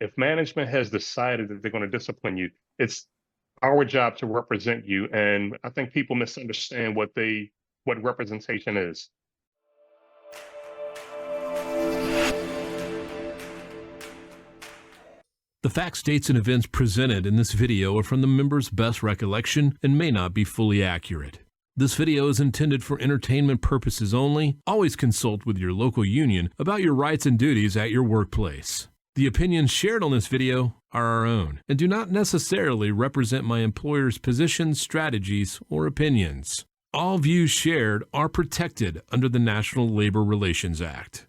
If management has decided that they're going to discipline you, it's our job to represent you. And I think people misunderstand what representation is. The facts, dates, and events presented in this video are from the member's best recollection and may not be fully accurate. This video is intended for entertainment purposes only. Always consult with your local union about your rights and duties at your workplace. The opinions shared on this video are our own and do not necessarily represent my employer's positions, strategies, or opinions. All views shared are protected under the National Labor Relations Act.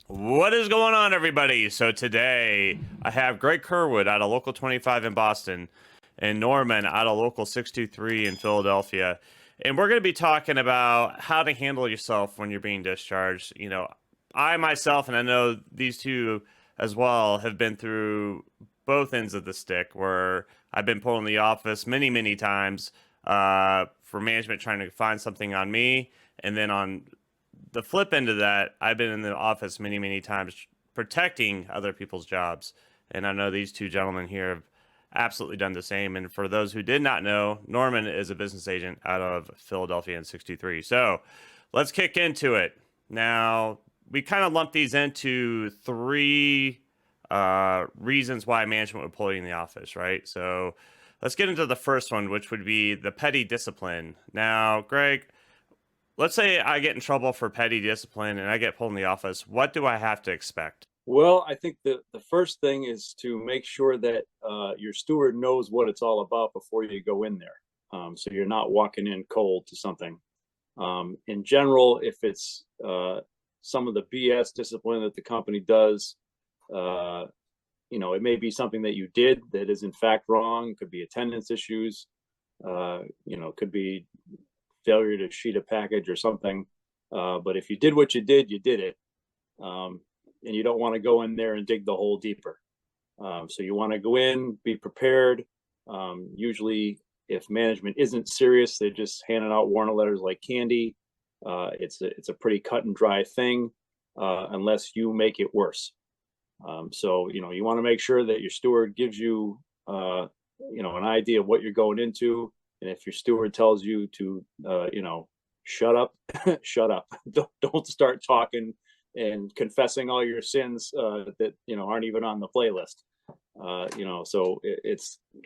What is going on, everybody? So today I have Greg Kerwood out of Local 25 in Boston and Norman out of Local 623 in Philadelphia. And we're going to be talking about how to handle yourself when you're being discharged. You know, I myself, and I know these two as well, have been through both ends of the stick where I've been pulled in the office many, many times for management trying to find something on me. And then on the flip end of that, I've been in the office many, many times protecting other people's jobs. And I know these two gentlemen here have absolutely done the same. And for those who did not know, Norman is a business agent out of Philadelphia in 63. So let's kick into it. Now, we kind of lump these into three reasons why management would pull you in the office, right? So let's get into the first one, which would be the petty discipline. Now, Greg, let's say I get in trouble for petty discipline and I get pulled in the office. What do I have to expect? Well, I think the first thing is to make sure that your steward knows what it's all about before you go in there. So you're not walking in cold to something. In general, if it's some of the BS discipline that the company does, it may be something that you did that is in fact wrong. It could be attendance issues. Could be failure to sheet a package or something. But if you did what you did it. And you don't want to go in there and dig the hole deeper. So you want to go in, be prepared. Usually, if management isn't serious, they're just handing out warning letters like candy. It's a pretty cut and dry thing, unless you make it worse. So you want to make sure that your steward gives you an idea of what you're going into. And if your steward tells you to shut up, shut up. Don't start talking and confessing all your sins that aren't even on the playlist. So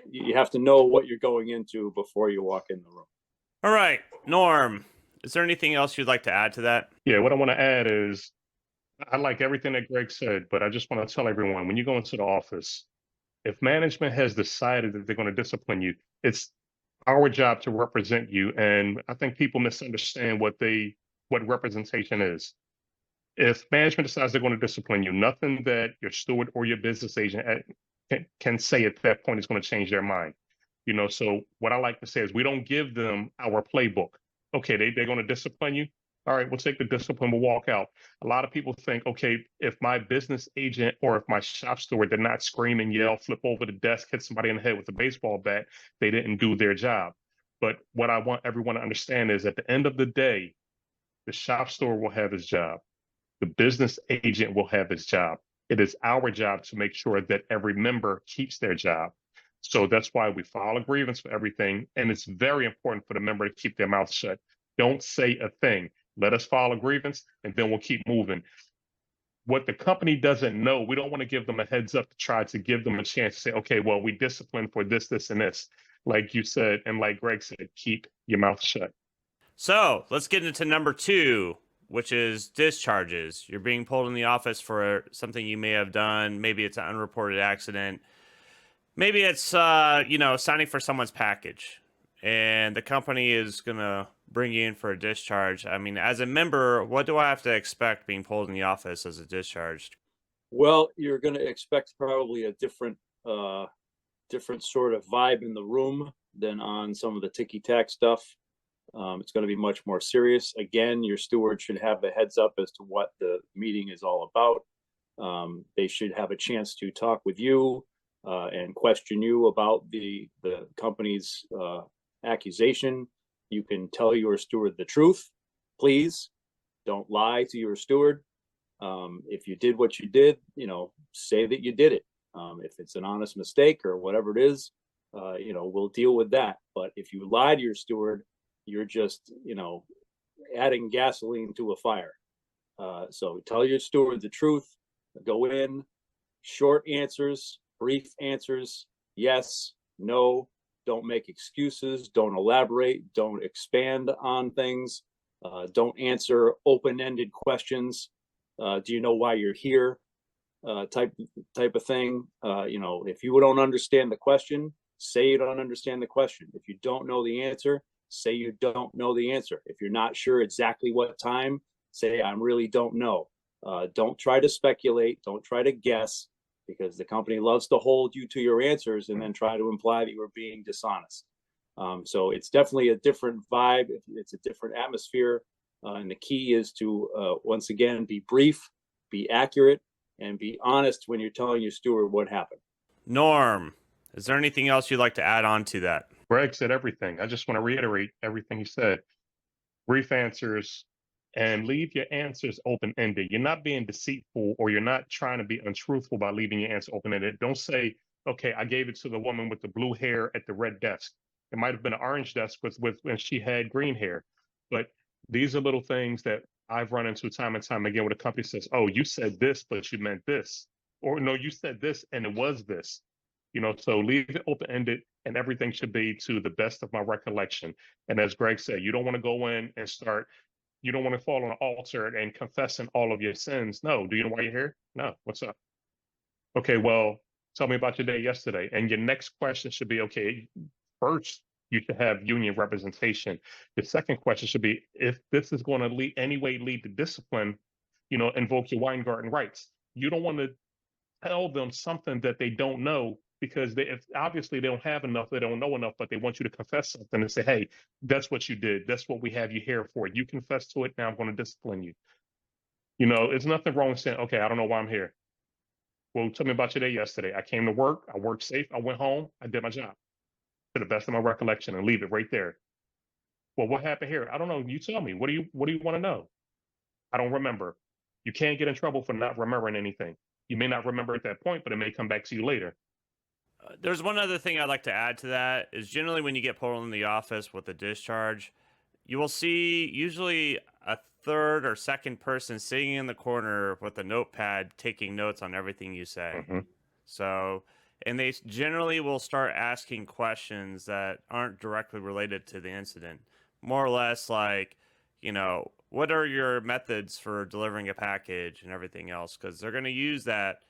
you have to know what you're going into before you walk in the room. All right, Norm, is there anything else you'd like to add to that? Yeah, what I want to add is I like everything that Greg said, but I just want to tell everyone when you go into the office, if management has decided that they're going to discipline you, it's our job to represent you. And I think people misunderstand what representation is. If management decides they're going to discipline you, nothing that your steward or your business agent can say at that point is going to change their mind. So what I like to say is we don't give them our playbook. Okay, they're going to discipline you. All right, we'll take the discipline, we'll walk out. A lot of people think, okay, if my business agent or if my shop steward did not scream and yell, flip over the desk, hit somebody in the head with a baseball bat, they didn't do their job. But what I want everyone to understand is at the end of the day, the shop steward will have his job. The business agent will have his job. It is our job to make sure that every member keeps their job. So that's why we file a grievance for everything. And it's very important for the member to keep their mouth shut. Don't say a thing. Let us file a grievance and then we'll keep moving. What the company doesn't know, we don't want to give them a heads up to try to give them a chance to say, okay, well, we disciplined for this, this, and this. Like you said, and like Greg said, keep your mouth shut. So let's get into number two, which is discharges. You're being pulled in the office for something you may have done. Maybe it's an unreported accident. Maybe it's, signing for someone's package. And the company is going to bring you in for a discharge. I mean, as a member, what do I have to expect being pulled in the office as a discharge? Well, you're going to expect probably a different sort of vibe in the room than on some of the ticky-tack stuff. It's going to be much more serious. Again, your steward should have a heads up as to what the meeting is all about. They should have a chance to talk with you and question you about the company's accusation. You can tell your steward the truth. Please don't lie to your steward. If you did what you did, say that you did it. If it's an honest mistake or whatever it is, we'll deal with that. But if you lie to your steward, you're just, adding gasoline to a fire. So tell your steward the truth, go in, short answers, brief answers, yes, no, don't make excuses, don't elaborate, don't expand on things, don't answer open-ended questions. Do you know why you're here? Type of thing. If you don't understand the question, say you don't understand the question. If you don't know the answer, say you don't know the answer. If you're not sure exactly what time, say I really don't know. Don't try to speculate. Don't try to guess, because the company loves to hold you to your answers and then try to imply that you were being dishonest. So it's definitely a different vibe. It's a different atmosphere. And the key is to, once again, be brief, be accurate, and be honest when you're telling your steward what happened. Norm, is there anything else you'd like to add on to that? Greg said everything. I just want to reiterate everything he said. Brief answers, and leave your answers open-ended. You're not being deceitful, or you're not trying to be untruthful by leaving your answer open-ended. Don't say, okay, I gave it to the woman with the blue hair at the red desk. It might have been an orange desk with when she had green hair. But these are little things that I've run into time and time again, where the company says, oh, you said this, but you meant this. Or no, you said this and it was this. So leave it open-ended, and everything should be to the best of my recollection. And as Greg said, you don't want to go in and you don't want to fall on an altar and confessing all of your sins. No. Do you know why you're here? No. What's up? Okay, well, tell me about your day yesterday. And your next question should be, okay, first, you should have union representation. The second question should be, if this is going to lead to discipline, invoke your Weingarten rights. You don't want to tell them something that they don't know, because if obviously they don't have enough, they don't know enough, but they want you to confess something and say, hey, that's what you did. That's what we have you here for. You confess to it. Now I'm going to discipline you. There's nothing wrong with saying, okay, I don't know why I'm here. Well, tell me about your day yesterday. I came to work. I worked safe. I went home. I did my job to the best of my recollection, and leave it right there. Well, what happened here? I don't know. You tell me. What do you want to know? I don't remember. You can't get in trouble for not remembering anything. You may not remember at that point, but it may come back to you later. There's one other thing I'd like to add to that is generally when you get pulled in the office with a discharge, you will see usually a third or second person sitting in the corner with a notepad taking notes on everything you say. Mhm. So, and they generally will start asking questions that aren't directly related to the incident. More or less like, what are your methods for delivering a package and everything else? Because they're going to use that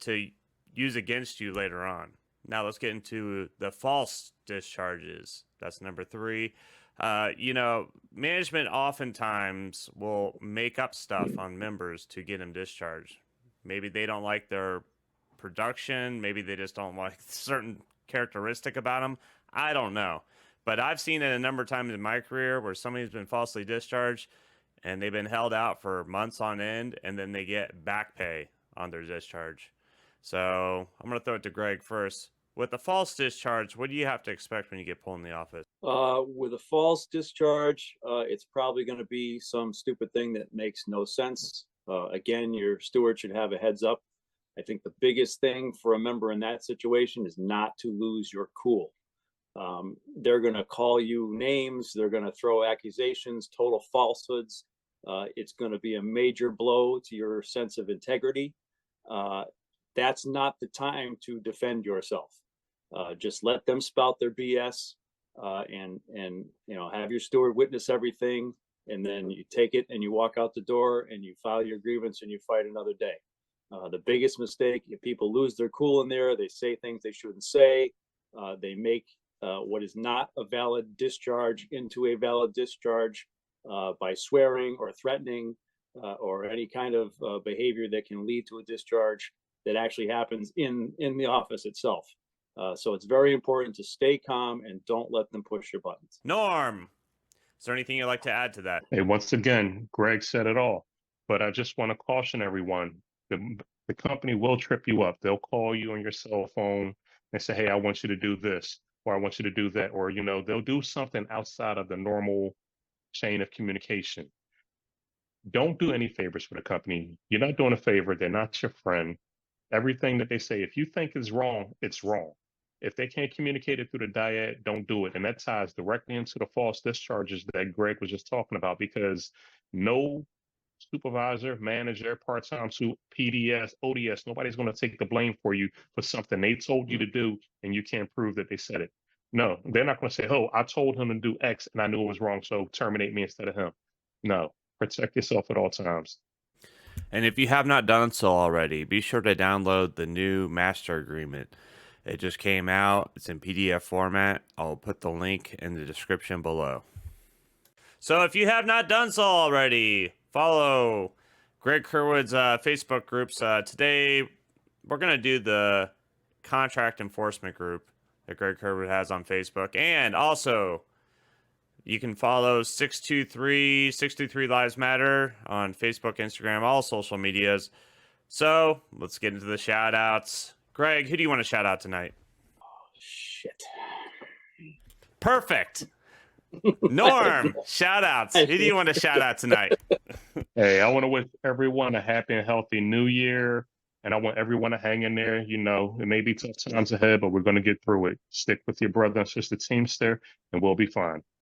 to use against you later on. Now let's get into the false discharges. That's number 3. Management oftentimes will make up stuff on members to get them discharged. Maybe they don't like their production. Maybe they just don't like certain characteristic about them. I don't know. But I've seen it a number of times in my career where somebody's been falsely discharged and they've been held out for months on end, and then they get back pay on their discharge. So I'm going to throw it to Greg first. With a false discharge, what do you have to expect when you get pulled in the office? With a false discharge, it's probably going to be some stupid thing that makes no sense. Again, your steward should have a heads up. I think the biggest thing for a member in that situation is not to lose your cool. They're going to call you names. They're going to throw accusations, total falsehoods. It's going to be a major blow to your sense of integrity. That's not the time to defend yourself. Just let them spout their BS, and have your steward witness everything, and then you take it and you walk out the door and you file your grievance and you fight another day. The biggest mistake, if people lose their cool in there, they say things they shouldn't say. They make what is not a valid discharge into a valid discharge by swearing or threatening or any kind of behavior that can lead to a discharge that actually happens in the office itself. So it's very important to stay calm and don't let them push your buttons. Norm, is there anything you'd like to add to that? Hey, once again, Greg said it all, but I just want to caution everyone. The company will trip you up. They'll call you on your cell phone and say, hey, I want you to do this, or I want you to do that, or, they'll do something outside of the normal chain of communication. Don't do any favors for the company. You're not doing a favor. They're not your friend. Everything that they say, if you think is wrong, it's wrong. If they can't communicate it through the dyad, don't do it. And that ties directly into the false discharges that Greg was just talking about, because no supervisor, manager, part-time PDS, ODS, nobody's going to take the blame for you for something they told you to do and you can't prove that they said it. No, they're not going to say, oh, I told him to do X and I knew it was wrong, so terminate me instead of him. No, protect yourself at all times. And if you have not done so already, be sure to download the new master agreement. It just came out. It's in PDF format. I'll put the link in the description below. So if you have not done so already, follow Greg Kerwood's Facebook groups. Today, we're going to do the contract enforcement group that Greg Kerwood has on Facebook. And also, you can follow 623 Lives Matter on Facebook, Instagram, all social medias. So let's get into the shout outs. Greg, who do you want to shout out tonight? Shit. Perfect. Norm, shout outs. Who do you want to shout out tonight? Hey, I want to wish everyone a happy and healthy new year. And I want everyone to hang in there. You know, it may be tough times ahead, but we're going to get through it. Stick with your brother and sister Teamster, and we'll be fine.